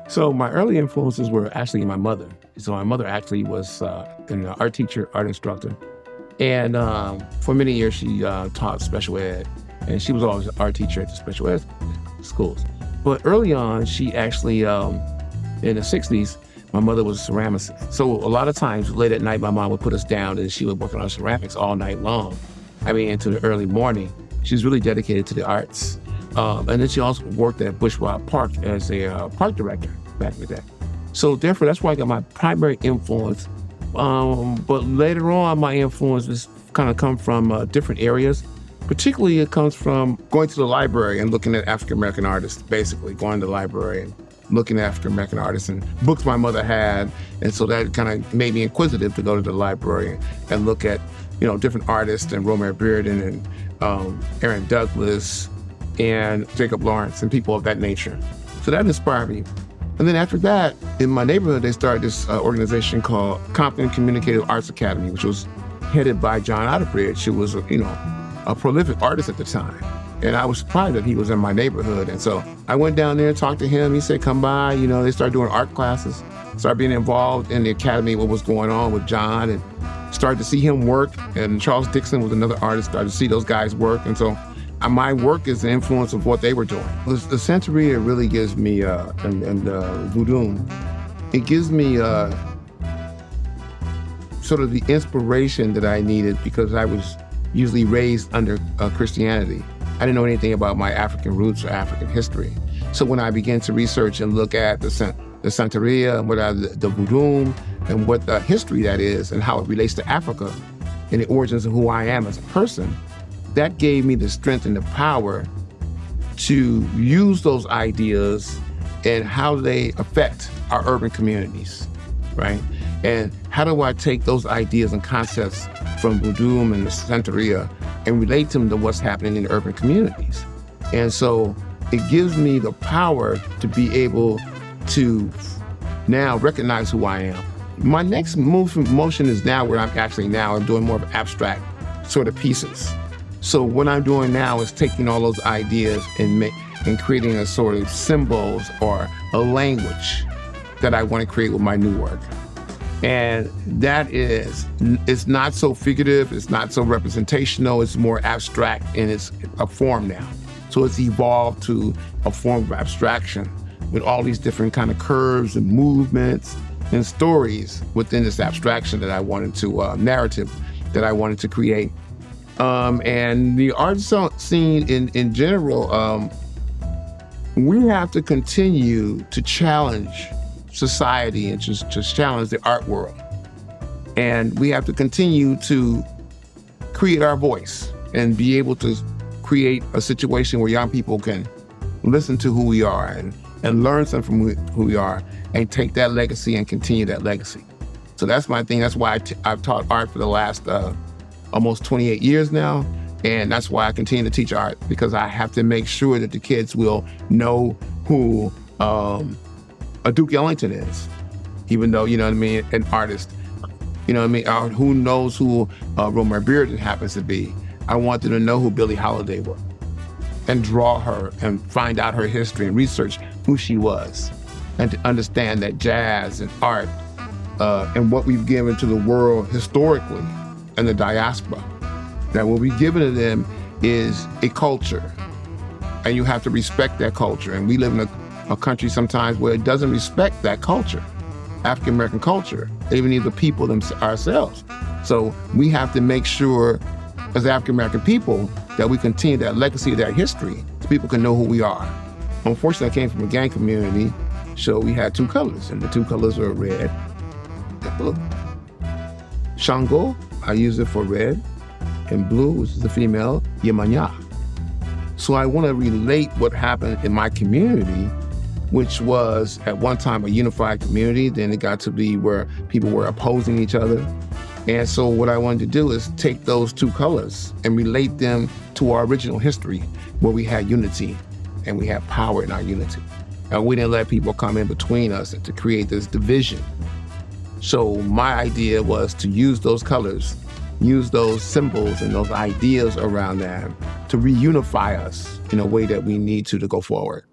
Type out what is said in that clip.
So my early influences were actually my mother. So my mother actually was an art teacher, art instructor. And for many years, she taught special ed. And she was always an art teacher at the special ed schools. But early on, she actually, in the 60s, my mother was a ceramicist. So a lot of times late at night, my mom would put us down and she would work on our ceramics all night long. I mean, into the early morning. She was really dedicated to the arts. And then she also worked at Bushwick Park as a park director back in the day. So therefore, that's where I got my primary influence. But later on, my influence has kind of come from different areas. Particularly, it comes from going to the library and looking at African-American artists, basically going to the library and looking at African-American artists and books my mother had. And so that kind of made me inquisitive to go to the library and look at, different artists and Romare Bearden and Aaron Douglas and Jacob Lawrence and people of that nature. So that inspired me. And then after that, in my neighborhood, they started this organization called Compton Communicative Arts Academy, which was headed by John Otterbridge, who was, a prolific artist at the time. And I was surprised that he was in my neighborhood. And so I went down there and talked to him. He said, come by. They started doing art classes, started being involved in the academy, what was going on with John, and started to see him work. And Charles Dixon was another artist, started to see those guys work. And so my work is the influence of what they were doing. The Santeria really gives me, and Voodoo, it gives me sort of the inspiration that I needed because I was usually raised under Christianity. I didn't know anything about my African roots or African history. So when I began to research and look at the Santeria and what are the Voodoo and what the history that is and how it relates to Africa and the origins of who I am as a person, that gave me the strength and the power to use those ideas and how they affect our urban communities, right? And how do I take those ideas and concepts from Voodoo and the Santeria and relate them to what's happening in urban communities? And so it gives me the power to be able to now recognize who I am. My next motion is now where I'm doing more of abstract sort of pieces. So what I'm doing now is taking all those ideas and creating a sort of symbols or a language that I want to create with my new work. And it's not so figurative, it's not so representational, it's more abstract and it's a form now. So it's evolved to a form of abstraction with all these different kind of curves and movements and stories within this abstraction that I wanted to, narrative that I wanted to create. And the art scene in general, we have to continue to challenge society and just challenge the art world. And we have to continue to create our voice and be able to create a situation where young people can listen to who we are and learn something from who we are and take that legacy and continue that legacy. So that's my thing. That's why I've taught art for the last almost 28 years now. And that's why I continue to teach art, because I have to make sure that the kids will know who a Duke Ellington is, even though, an artist, or who knows who Romare Bearden happens to be. I want them to know who Billie Holiday was and draw her and find out her history and research who she was and to understand that jazz and art and what we've given to the world historically and the diaspora, that what we've given to them is a culture, and you have to respect that culture. And we live in a country sometimes where it doesn't respect that culture, African-American culture, even the people ourselves. So we have to make sure as African-American people that we continue that legacy, that history, so people can know who we are. Unfortunately, I came from a gang community, so we had two colors, and the two colors were red and blue. Shango, I use it for red, and blue, which is the female, Yemanya. So I want to relate what happened in my community, which was at one time a unified community. Then it got to be where people were opposing each other. And so what I wanted to do is take those two colors and relate them to our original history, where we had unity and we had power in our unity. And we didn't let people come in between us and to create this division. So my idea was to use those colors, use those symbols and those ideas around that to reunify us in a way that we need to go forward.